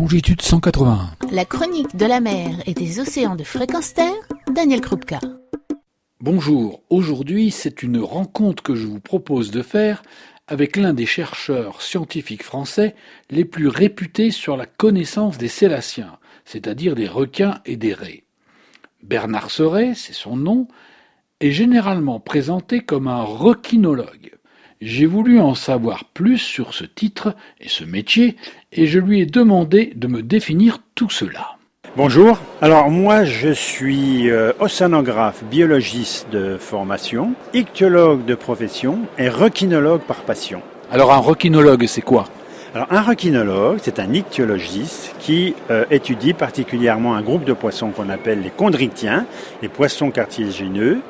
longitude 181. La chronique de la mer et des océans de fréquence terre, Daniel Krupka. Bonjour, aujourd'hui c'est une rencontre que je vous propose de faire avec l'un des chercheurs scientifiques français les plus réputés sur la connaissance des sélaciens, c'est-à-dire des requins et des raies. Bernard Serret, c'est son nom, est généralement présenté comme un requinologue. J'ai voulu en savoir plus sur ce titre et ce métier, et je lui ai demandé de me définir tout cela. Bonjour, alors moi je suis océanographe, biologiste de formation, ichtyologue de profession et requinologue par passion. Alors un requinologue, c'est quoi ? Alors un requinologue, c'est un ichthyologiste qui étudie particulièrement un groupe de poissons qu'on appelle les chondrichthiens, les poissons cartilagineux,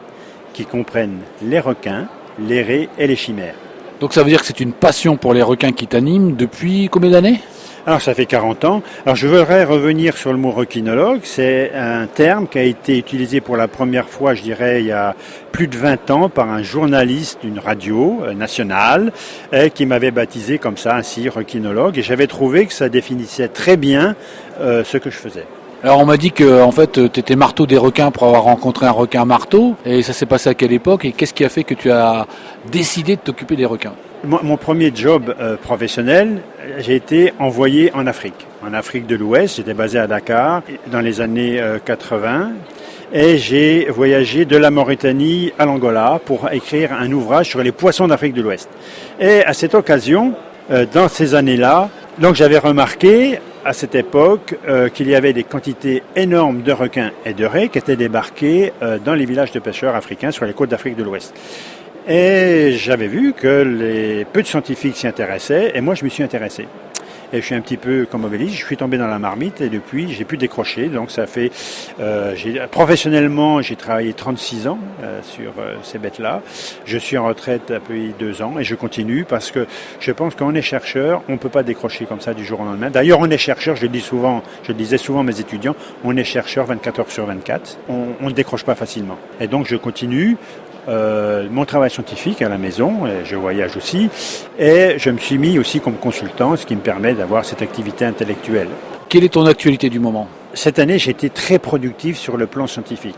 qui comprennent les requins, les raies et les chimères. Donc ça veut dire que c'est une passion pour les requins qui t'anime depuis combien d'années ? Alors ça fait 40 ans. Alors je voudrais revenir sur le mot requinologue. C'est un terme qui a été utilisé pour la première fois, je dirais, il y a plus de 20 ans par un journaliste d'une radio nationale qui m'avait baptisé comme ça, ainsi, requinologue. Et j'avais trouvé que ça définissait très bien ce que je faisais. Alors on m'a dit que en fait tu étais marteau des requins pour avoir rencontré un requin marteau, et ça s'est passé à quelle époque et qu'est-ce qui a fait que tu as décidé de t'occuper des requins ? Mon premier job professionnel, j'ai été envoyé en Afrique de l'Ouest. J'étais basé à Dakar dans les années 80 et j'ai voyagé de la Mauritanie à l'Angola pour écrire un ouvrage sur les poissons d'Afrique de l'Ouest. Et à cette occasion, dans ces années-là, donc j'avais remarqué à cette époque qu'il y avait des quantités énormes de requins et de raies qui étaient débarqués dans les villages de pêcheurs africains sur les côtes d'Afrique de l'Ouest. Et j'avais vu que peu de scientifiques s'y intéressaient, et moi je me suis intéressé. Et je suis un petit peu comme Obélix, je suis tombé dans la marmite, et depuis j'ai pu décrocher. Donc ça fait, professionnellement j'ai travaillé 36 ans sur ces bêtes-là. Je suis en retraite depuis 2 ans, et je continue parce que je pense qu'on est chercheur, on ne peut pas décrocher comme ça du jour au lendemain. D'ailleurs on est chercheur, je le disais souvent à mes étudiants, on est chercheur 24 heures sur 24, on ne décroche pas facilement. Et donc je continue. Mon travail scientifique à la maison, et je voyage aussi, et je me suis mis aussi comme consultant, ce qui me permet d'avoir cette activité intellectuelle. Quelle est ton actualité du moment ? Cette année, j'ai été très productif sur le plan scientifique.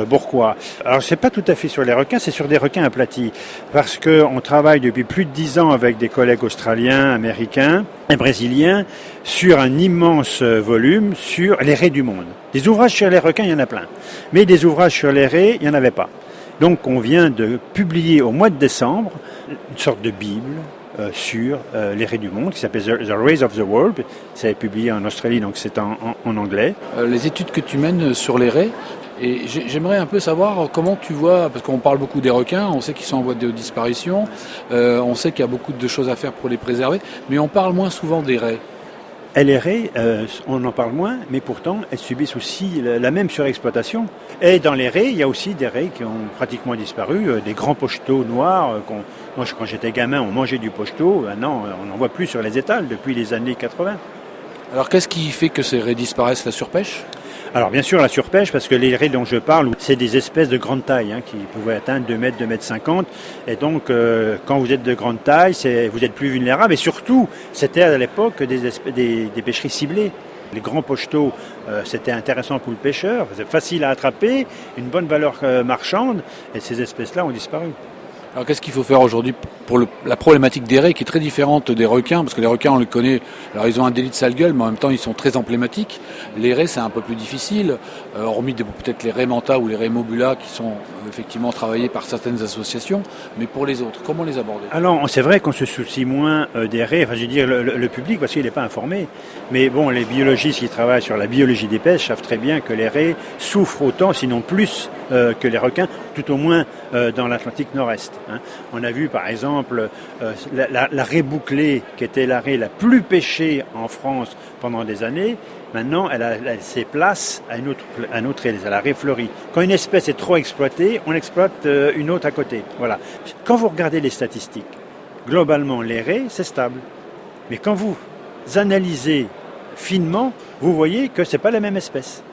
Pourquoi ? Alors, c'est pas tout à fait sur les requins, c'est sur des requins aplatis. Parce qu'on travaille depuis plus de 10 ans avec des collègues australiens, américains et brésiliens sur un immense volume sur les raies du monde. Des ouvrages sur les requins, il y en a plein. Mais des ouvrages sur les raies, il n'y en avait pas. Donc on vient de publier au mois de décembre une sorte de Bible sur les raies du monde qui s'appelle The Rays of the World. C'est publié en Australie, donc c'est en anglais. Les études que tu mènes sur les raies, et j'aimerais un peu savoir comment tu vois, parce qu'on parle beaucoup des requins, on sait qu'ils sont en voie de disparition, on sait qu'il y a beaucoup de choses à faire pour les préserver, mais on parle moins souvent des raies. Et les raies, on en parle moins, mais pourtant, elles subissent aussi la même surexploitation. Et dans les raies, il y a aussi des raies qui ont pratiquement disparu, des grands pocheteaux noirs. Moi, quand j'étais gamin, on mangeait du pocheteau. Maintenant, on n'en voit plus sur les étals depuis les années 80. Alors, qu'est-ce qui fait que ces raies disparaissent ? La surpêche ? Alors bien sûr la surpêche, parce que les raies dont je parle, c'est des espèces de grande taille qui pouvaient atteindre 2 mètres, 2 mètres 50. Et donc quand vous êtes de grande taille, vous êtes plus vulnérable. Et surtout, c'était à l'époque des pêcheries ciblées. Les grands pocheteaux, c'était intéressant pour le pêcheur, c'est facile à attraper, une bonne valeur marchande, et ces espèces-là ont disparu. Alors qu'est-ce qu'il faut faire aujourd'hui pour la problématique des raies qui est très différente des requins, parce que les requins on les connaît, alors ils ont un délit de sale gueule mais en même temps ils sont très emblématiques. Les raies c'est un peu plus difficile, hormis peut-être les raies manta ou les raies mobula qui sont effectivement travaillées par certaines associations, mais pour les autres, comment les aborder ? Alors c'est vrai qu'on se soucie moins des raies, enfin je veux dire le public parce qu'il n'est pas informé, mais bon les biologistes qui travaillent sur la biologie des pêches savent très bien que les raies souffrent autant sinon plus que les requins, tout au moins dans l'Atlantique Nord-Est. On a vu par exemple la raie bouclée, qui était la raie la plus pêchée en France pendant des années. Maintenant, elle ses places à une autre raie, à la raie fleurie. Quand une espèce est trop exploitée, on exploite une autre à côté. Voilà. Quand vous regardez les statistiques, globalement, les raies, c'est stable. Mais quand vous analysez finement, vous voyez que c'est pas la même espèce.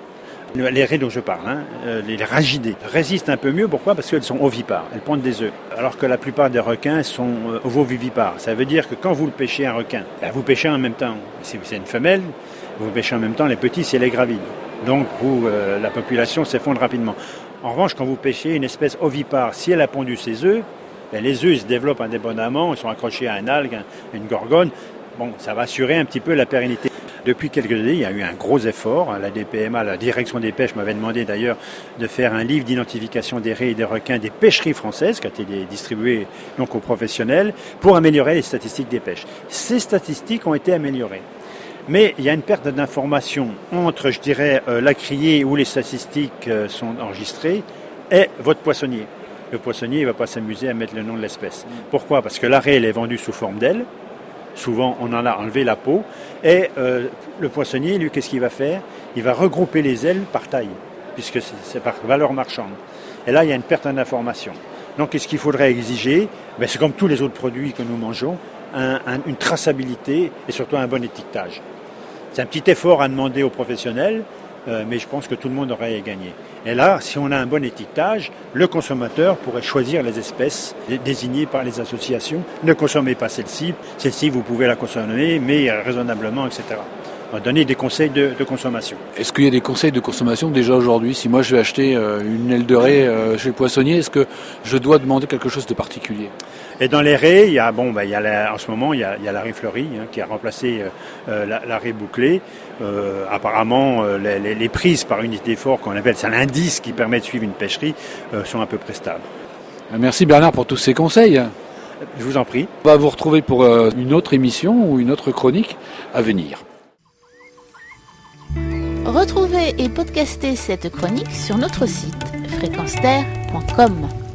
Les raies dont je parle, les ragidées, résistent un peu mieux. Pourquoi ? Parce qu'elles sont ovipares, elles pondent des œufs. Alors que la plupart des requins sont ovovivipares. Ça veut dire que quand vous le pêchez un requin, vous pêchez en même temps. Si c'est une femelle, vous pêchez en même temps les petits si elle est gravide. Donc la population s'effondre rapidement. En revanche, quand vous pêchez une espèce ovipare, si elle a pondu ses œufs, les œufs se développent indépendamment, ils sont accrochés à un algue, une gorgone. Bon, ça va assurer un petit peu la pérennité. Depuis quelques années, il y a eu un gros effort. La DPMA, la direction des pêches, m'avait demandé d'ailleurs de faire un livre d'identification des raies et des requins des pêcheries françaises qui a été distribué donc aux professionnels pour améliorer les statistiques des pêches. Ces statistiques ont été améliorées. Mais il y a une perte d'information entre, je dirais, la criée où les statistiques sont enregistrées et votre poissonnier. Le poissonnier ne va pas s'amuser à mettre le nom de l'espèce. Pourquoi ? Parce que la raie, elle est vendue sous forme d'aile. Souvent, on en a enlevé la peau. Et le poissonnier, lui, qu'est-ce qu'il va faire ? Il va regrouper les ailes par taille, puisque c'est par valeur marchande. Et là, il y a une perte d'information. Donc, qu'est-ce qu'il faudrait exiger ? C'est comme tous les autres produits que nous mangeons, une traçabilité et surtout un bon étiquetage. C'est un petit effort à demander aux professionnels, mais je pense que tout le monde aurait à y gagner. Et là, si on a un bon étiquetage, le consommateur pourrait choisir les espèces désignées par les associations. Ne consommez pas celle-ci, celle-ci vous pouvez la consommer, mais raisonnablement, etc. On va donner des conseils de consommation. Est-ce qu'il y a des conseils de consommation déjà aujourd'hui ? Si moi je vais acheter une aile de raie chez le poissonnier, est-ce que je dois demander quelque chose de particulier ? Et dans les raies, en ce moment, il y a la raie fleurie qui a remplacé la raie bouclée. Apparemment, les prises par unité d'effort, qu'on appelle, c'est l'indice qui permet de suivre une pêcherie, sont à peu près stables. Merci Bernard pour tous ces conseils. Je vous en prie. On va vous retrouver pour une autre émission ou une autre chronique à venir. Retrouvez et podcastez cette chronique sur notre site fréquenceterre.com.